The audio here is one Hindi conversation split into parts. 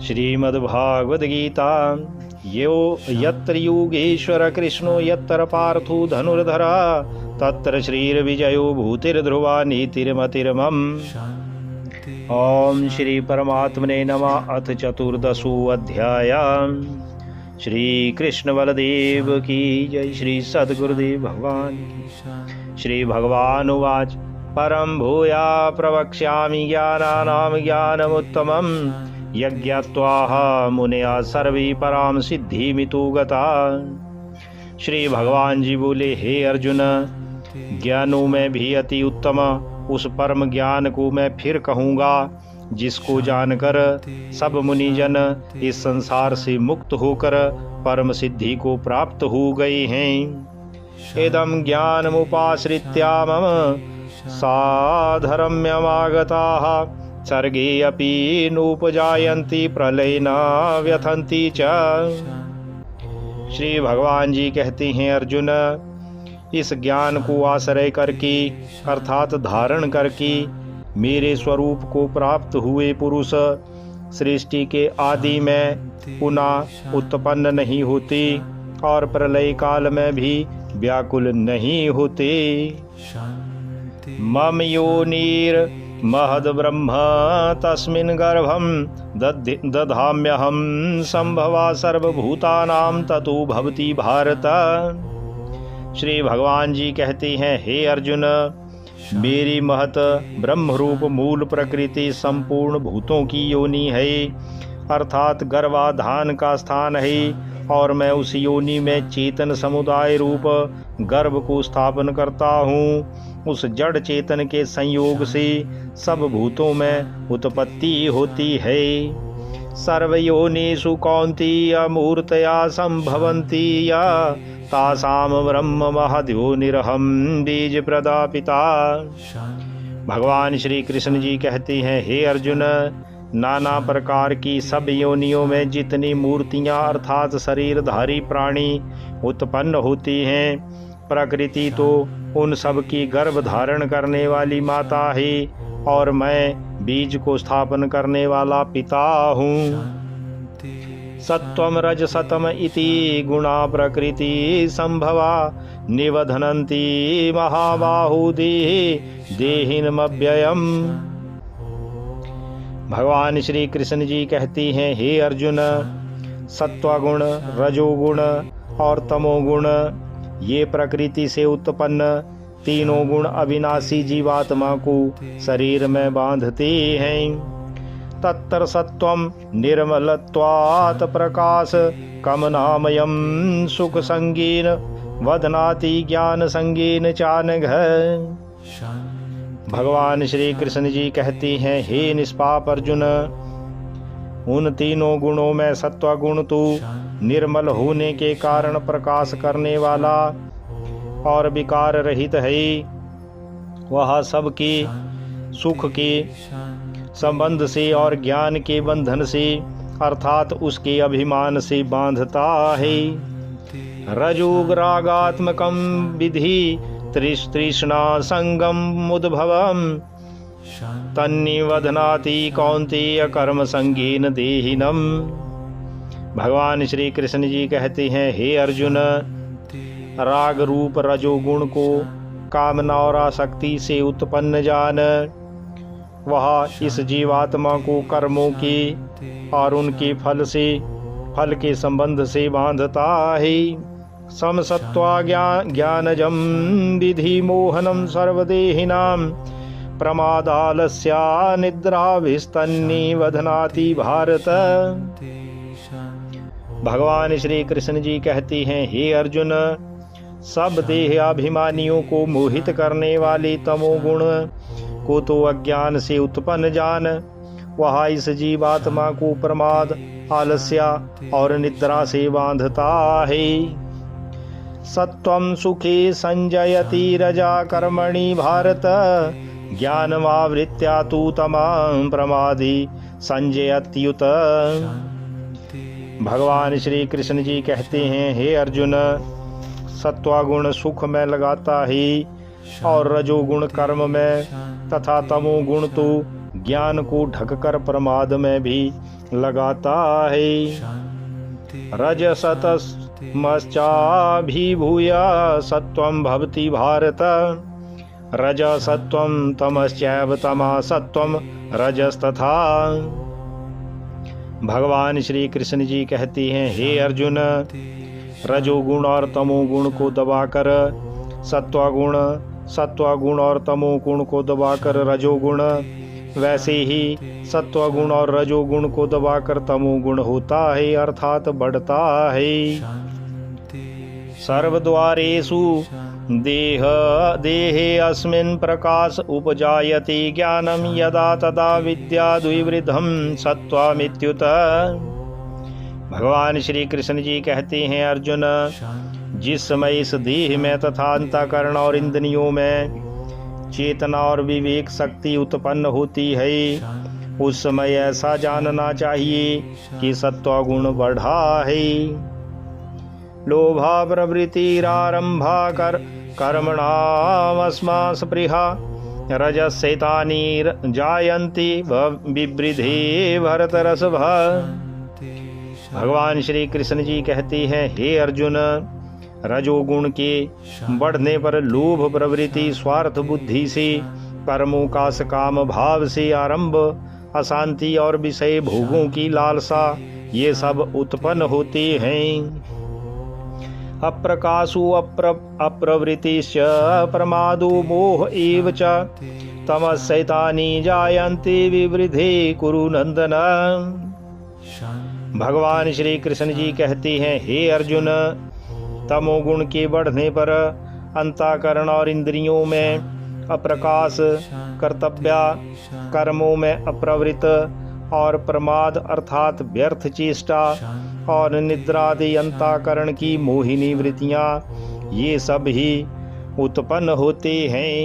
श्रीमद्भागवत गीता यो यत्र योगेश्वर कृष्णो यत्र पार्थो धनुर्धरा तत्र श्रीर्विजयो भूतिर्ध्रुवा नीतिर्मतिर्मम। ओम श्री परमात्मने नमः। अथ चतुर्दशोऽध्याय। श्री कृष्ण बलदेव की जय। श्री सद्गुरुदेव भगवान की। श्री भगवान उवाच परम भूया प्रवक्ष्यामि ज्ञानानां ज्ञानमुत्तमम् यज्ञात्वाह मुनया सर्वे पराम सिद्धिमितो गता। श्री भगवान जी बोले, हे अर्जुन, ज्ञानों में भी अति उत्तम उस परम ज्ञान को मैं फिर कहूँगा जिसको जानकर सब मुनिजन इस संसार से मुक्त होकर परम सिद्धि को प्राप्त हो गए हैं। इदं ज्ञानमुपाश्रित्य मम साधर्म्यमागताः सर्गे अपि नोपजायन्ति प्रलयेन व्यथन्ति च। श्री भगवान जी कहते हैं, अर्जुन, इस ज्ञान को आश्रय करके अर्थात धारण करके मेरे स्वरूप को प्राप्त हुए पुरुष सृष्टि के आदि में पुनः उत्पन्न नहीं होते और प्रलय काल में भी व्याकुल नहीं होते। मम योनिर महद ब्रह्म तस्मिन् गर्भं दधाम्यहं संभवा सर्वभूतानां ततो भवति भारत। श्री भगवान जी कहते हैं, हे अर्जुन, मेरी महत ब्रह्मरूप मूल प्रकृति संपूर्ण भूतों की योनि है, अर्थात गर्भाधान का स्थान है, और मैं उस योनि में चेतन समुदाय रूप गर्भ को स्थापन करता हूँ। उस जड़ चेतन के संयोग से सब भूतों में उत्पत्ति होती है। सर्वयोनिषु कौन्तेय मूर्तया संभवन्ति या तासाम ब्रह्म महद्योनिरहं बीज प्रदापिता। भगवान श्री कृष्ण जी कहते हैं, हे अर्जुन, नाना प्रकार की सब योनियों में जितनी मूर्तियां अर्थात शरीरधारी प्राणी उत्पन्न होती हैं, प्रकृति तो उन सब की गर्भ धारण करने वाली माता है और मैं बीज को स्थापन करने वाला पिता हूँ। सत्वम रज सतम इति गुणा प्रकृति संभवा निवधनन्ति महाबाहु देहिनमव्ययम्। भगवान श्री कृष्ण जी कहती हैं, हे अर्जुन, सत्वगुण, रजोगुण और तमोगुण ये प्रकृति से उत्पन्न तीनों गुण अविनाशी जीवात्मा को शरीर में बांधते हैं। तत्र सत्वं निर्मलत्वात् प्रकाश कमनामयं सुख संगीन वदनाति ज्ञान संगीन चानघ। भगवान श्री कृष्ण जी कहती हैं, हे निष्पाप अर्जुन, उन तीनों गुणों में सत्वगुण तो निर्मल होने के कारण प्रकाश करने वाला और विकार रहित है। वह सबके सुख के संबंध से और ज्ञान के बंधन से अर्थात उसके अभिमान से बांधता है। रजोग्रागात्मकं विधि तृष्णा संगम उद्भवम तन्निवधनाति कौन्तेय कर्म संगीन देहिनम। भगवान श्री कृष्ण जी कहते हैं, हे अर्जुन, राग रूप रजोगुण को कामना और आसक्ति से उत्पन्न जान। वह इस जीवात्मा को कर्मों के और उनके फल के संबंध से बांधता है। समसत्वा ज्ञानजम विधि मोहनम सर्वदेहिनां प्रमादालस्या निद्राभिस्तन्निवधनाति भारत। भगवान श्री कृष्ण जी कहती हैं, हे अर्जुन, सब देहाभिमानियों को मोहित करने वाले तमोगुण को तो अज्ञान से उत्पन्न जान। वह इस जीवात्मा को प्रमाद, आलस्य और निद्रा से बांधता है। सत्वं सुखे संजयति रजा कर्मणि भारत ज्ञानमावृत्या तु तमां प्रमादि संजयत्युत। भगवान श्री कृष्ण जी कहते हैं, हे अर्जुन, सत्वगुण सुख में लगाता है और रजोगुण कर्म में तथा तमोगुण तो अज्ञान को ढककर प्रमाद में भी लगाता है। रजसतमश्चाभिभूय सत्वं भवति भारत, रजसत्वं तमश्चैव तमसत्वं रजस्तथा। भगवान श्री कृष्ण जी कहती हैं, हे अर्जुन, रजोगुण और तमोगुण को दबाकर सत्वगुण और तमोगुण को दबाकर रजोगुण, वैसे ही सत्वगुण और रजोगुण को दबाकर तमोगुण होता है, अर्थात बढ़ता है। सर्वद्वारेषु देहे अस्मिन् प्रकाश उपजायते ज्ञानं यदा तदा विद्या द्विवृद्धं सत्त्वमित्युत। भगवान श्री कृष्ण जी कहते हैं, अर्जुन, जिस समय इस देह में तथा अंतःकरण और इंद्रियों में चेतना और विवेक शक्ति उत्पन्न होती है, उस समय ऐसा जानना चाहिए कि सत्वगुण बढ़ा है। लोभा प्रवृत्तिरारंभा कर्मणामस्मा स्पृहा रजस्येतानि जायन्ति विवृधे भरतर्षभ। भगवान श्री कृष्ण जी कहते हैं, हे अर्जुन, रजोगुण के बढ़ने पर लोभ प्रवृत्ति, स्वार्थ बुद्धि से, कर्मों का सकाम भाव से आरंभ, अशांति और विषय भोगों की लालसा, ये सब उत्पन्न होते हैं। अप्रकाशो अप्रवृत्तिश्च प्रमादो मोह एव च तमस्यैतानि जायन्ते विवृधे कुरु नंदन। भगवान श्री कृष्ण जी कहते हैं, हे अर्जुन, तमोगुण के बढ़ने पर अंतःकरण और इंद्रियों में अप्रकाश, कर्तव्य कर्मों में अप्रवृत्त और प्रमाद अर्थात व्यर्थ चेष्टा और निद्रादि अंतःकरण की मोहिनी वृत्तियां, ये सब ही उत्पन्न होते हैं।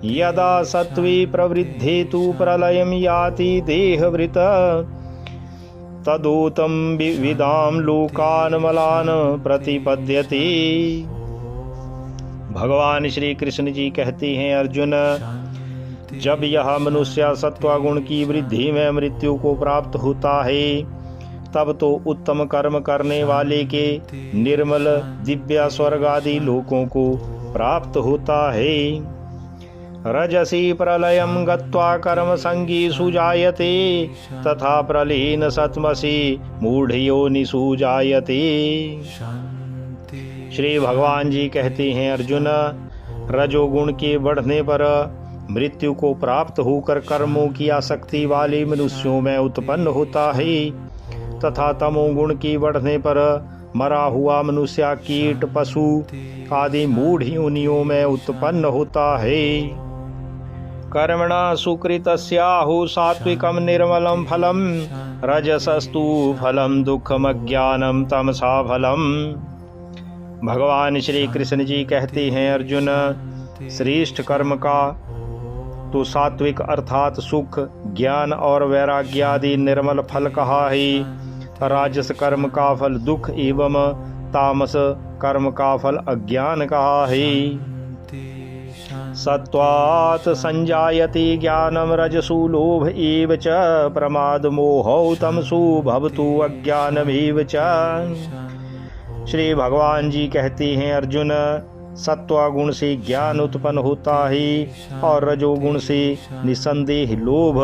यदा सत्वे प्रवृद्धे तु प्रलयं याति देहवृत तदोतम विदाम लोकान मलान प्रतिपद्यते। भगवान श्री कृष्ण जी कहते हैं, अर्जुन, जब यह मनुष्य सत्वगुण की वृद्धि में मृत्यु को प्राप्त होता है, तब तो उत्तम कर्म करने वाले के निर्मल दिव्य स्वर्ग आदि लोकों को प्राप्त होता है। रजसी प्रलयं गत्वा कर्म संगीषु जायते तथा प्रलीन सत्मसि मूढ़योनिषु जायते। श्री भगवान जी कहते हैं, अर्जुन, रजोगुण के बढ़ने पर मृत्यु को प्राप्त होकर कर्मों की आसक्ति वाले मनुष्यों में उत्पन्न होता है, तथा तमोगुण की बढ़ने पर मरा हुआ मनुष्य कीट पशु आदि मूढ़ योनियों में उत्पन्न होता है। कर्मणा सुकृतस्याहु सात्विकं निर्मलं फलं रजसस्तु फलं दुःखम अज्ञानम तमसा फलम। भगवान श्री कृष्ण जी कहते हैं, अर्जुन, श्रेष्ठ कर्म का तो सात्विक अर्थात सुख, ज्ञान और वैराग्य आदि निर्मल फल कहा है। राजस कर्म का फल दुख एवं तामस कर्म का फल अज्ञान कहा है। सत्वात् संजायते ज्ञानम रजसु लोभ एव च प्रमाद मोहौ तमसु भवतु अज्ञानमेव च। श्री भगवान जी कहते हैं, अर्जुन, सत्वगुण से ज्ञान उत्पन्न होता है और रजोगुण से निसंदेह लोभ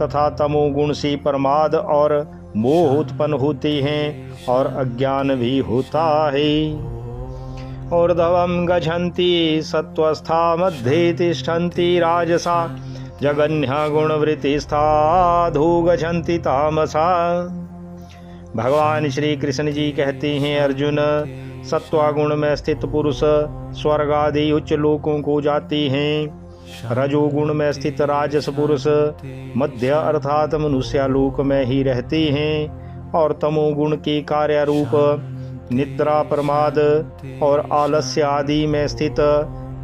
तथा तमोगुण से प्रमाद और मोह उत्पन्न होते हैं और अज्ञान भी होता है। ऊर्ध्वं गच्छन्ति सत्वस्था मध्ये तिष्ठन्ति राजसा जगन्या गुणवृत्तिस्था अधो गच्छन्ति तामसा। भगवान श्री कृष्ण जी कहते हैं, अर्जुन, सत्वगुण में स्थित पुरुष स्वर्ग आदि उच्च लोकों को जाते हैं। रजोगुण में स्थित राजस पुरुष मध्य अर्थात मनुष्य लोक में ही रहते हैं और तमोगुण के कार्य रूप निद्रा, प्रमाद और आलस्य आदि में स्थित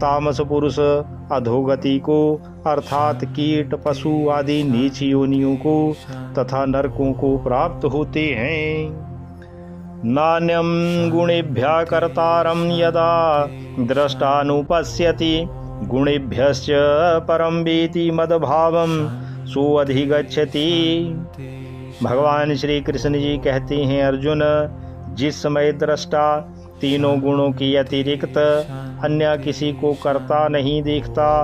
तामस पुरुष अधोगति को अर्थात कीट पशु आदि नीच योनियों को तथा नरकों को प्राप्त होते हैं। नान्यं गुणेभ्यः कर्तारं यदा दृष्टानुपश्यति गुणेभ्यश्च परम वेति मदभावम सुअधिगच्छति। भगवान श्री कृष्ण जी कहते हैं, अर्जुन, जिस समय दृष्टा तीनों गुणों के अतिरिक्त अन्य किसी को करता नहीं देखता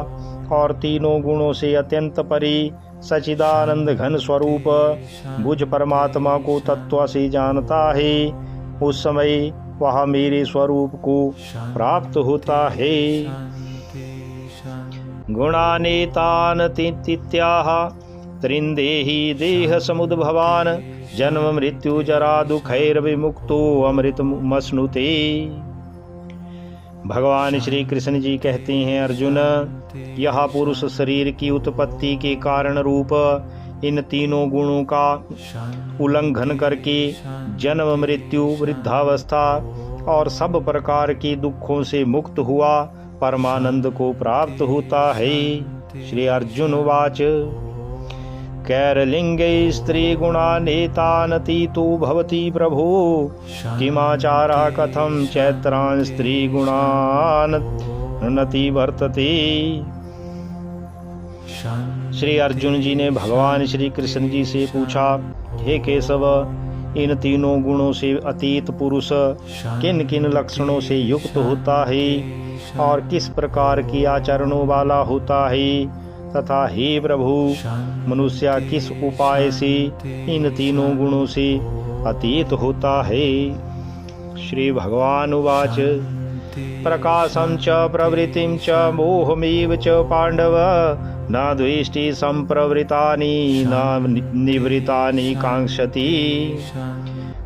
और तीनों गुणों से अत्यंत परि सच्चिदानंद घन स्वरूप बुझ परमात्मा को तत्व से जानता है, उस समय वह मेरे स्वरूप को प्राप्त होता है। गुणानेतान तित्याह त्रिंदेहि देह समुद्भवान जन्म मृत्यु जरा दुखैर्विमुक्तो अमृतमश्नुते। भगवान श्री कृष्ण जी कहते हैं, अर्जुन, यह पुरुष शरीर की उत्पत्ति के कारण रूप इन तीनों गुणों का उल्लंघन करके जन्म मृत्यु वृद्धावस्था और सब प्रकार के दुखों से मुक्त हुआ परमानंद को प्राप्त होता है। श्री अर्जुन उवाच कैरलिंगे स्त्री गुणानेतानतीतो भवति प्रभो किमाचारा कथम चैत्रान स्त्री गुणानति वर्तते। श्री अर्जुन जी ने भगवान श्री कृष्ण जी से पूछा, हे केशव, इन तीनों गुणों से अतीत पुरुष किन किन लक्षणों से युक्त होता है और किस प्रकार की आचरणों वाला होता है, तथा हे प्रभु, मनुष्य किस उपाय से इन तीनों गुणों से अतीत होता है। श्री भगवान उवाच प्रकाशं च प्रवृत्तिं च मोहमेव च पांडव न द्वेष्टि संप्रवृत्तानि न निवृत्तानि कांक्षति।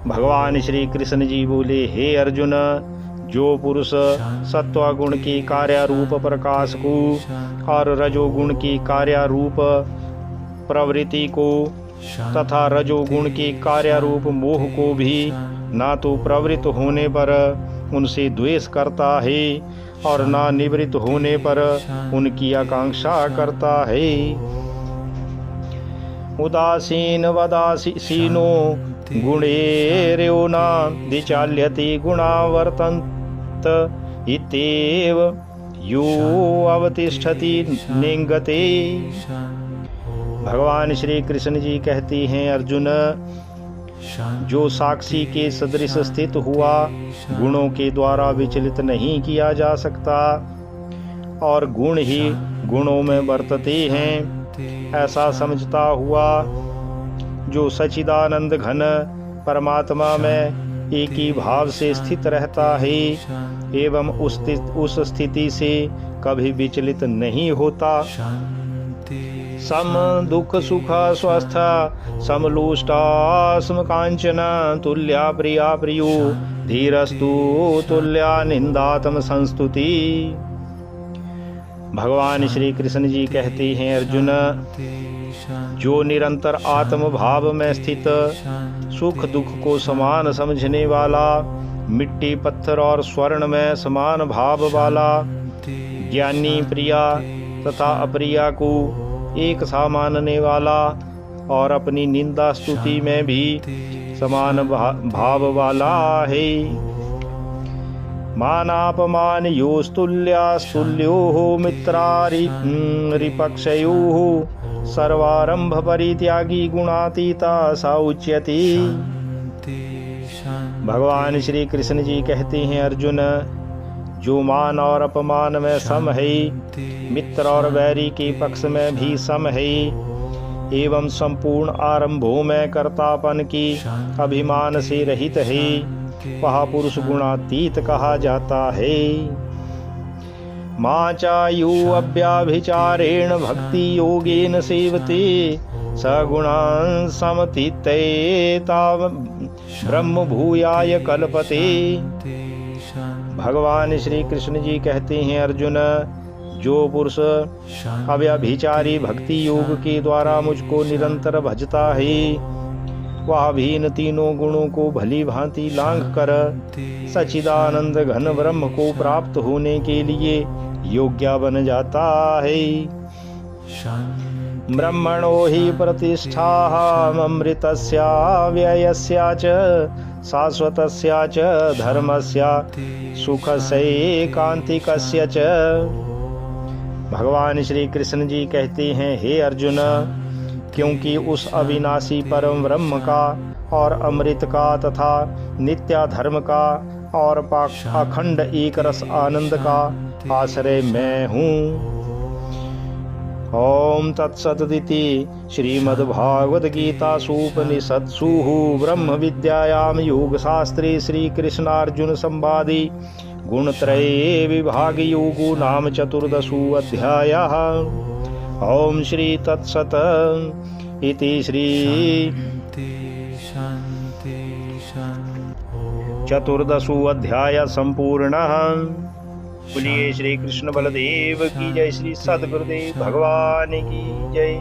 भगवान श्री कृष्ण जी बोले, हे अर्जुन, जो पुरुष सत्वगुण की कार्य रूप प्रकाश को और रजोगुण की कार्य रूप प्रवृत्ति को तथा रजोगुण की कार्य रूप मोह को भी ना तो प्रवृत्त होने पर उनसे द्वेष करता है और ना निवृत्त होने पर उनकी आकांक्षा करता है। उदासीन वदासीनो गुणेर्यो न विचाल्यते गुणावर्तन्त इत्येव यो अवतिष्ठति निंगते। भगवान श्री कृष्ण जी कहते हैं, अर्जुन, जो साक्षी के सदृश स्थित हुआ गुणों के द्वारा विचलित नहीं किया जा सकता और गुण ही गुणों में वर्तते हैं, ऐसा समझता हुआ जो सच्चिदानंद घन परमात्मा में एक ही भाव से स्थित रहता है एवं उस स्थिति से कभी विचलित नहीं होता। सम दुख सुख स्वस्थ समलोष्टा स्म कांचन तुल्या प्रिया प्रियो धीरस्तु तुल्या निंदात्म संस्तुति। भगवान श्री कृष्ण जी कहते हैं, अर्जुन, जो निरंतर आत्म भाव में स्थित सुख दुख को समान समझने वाला, मिट्टी पत्थर और स्वर्ण में समान भाव वाला, ज्ञानी प्रिया तथा अप्रिया को एक सा मानने वाला और अपनी निंदा स्तुति में भी समान भाव वाला है। मानापमान योस्तुल्यास्तुल्यो मित्रारिपक्षयो सर्वारंभ परित्यागी गुणातीता सा उच्यते। भगवान श्री कृष्ण जी कहते हैं, अर्जुन, जो मान और अपमान में सम है, मित्र और वैरी के पक्ष में भी सम है एवं संपूर्ण आरंभों में कर्तापन की अभिमान से रहित है, वह पुरुष गुणातीत कहा जाता है। मा चायु अव्याभिचारेण भक्ति योगेन सेवते सगुणान् समतीत्येता ब्रह्म भूयाय कल्पते। भगवान श्री कृष्ण जी कहते हैं, अर्जुन, जो पुरुष अव्यभिचारी भक्ति योग के द्वारा मुझको निरंतर भजता है, वह भी इन तीनों गुणों को भली भांति लांघ कर सच्चिदानंद घन ब्रह्म को प्राप्त होने के लिए योग्य बन जाता है। ब्रह्मणो हि प्रतिष्ठामृतस्या व्ययस्या च शाश्वतस्या च धर्मस्या सुखस्यैकान्तिकस्य च। भगवान श्री कृष्ण जी कहते हैं, हे अर्जुन, क्योंकि उस अविनाशी परम ब्रह्म का और अमृत का तथा नित्या धर्म का और अखंड एक रस आनंद का आश्रय मैं हूँ। ओम तत्सदिति श्रीमद्भागवत गीतासूपनिषत्सु ब्रह्म विद्यायां योगशास्त्रे श्रीकृष्णार्जुन संवादे गुणत्रये विभाग योगो नाम 14 अध्यायः। ओम श्री तत्सत इति श्री 14 अध्याय संपूर्णः। बोलिए श्री कृष्ण बलदेव की जय, श्री सद्गुरुदेव भगवान की जय।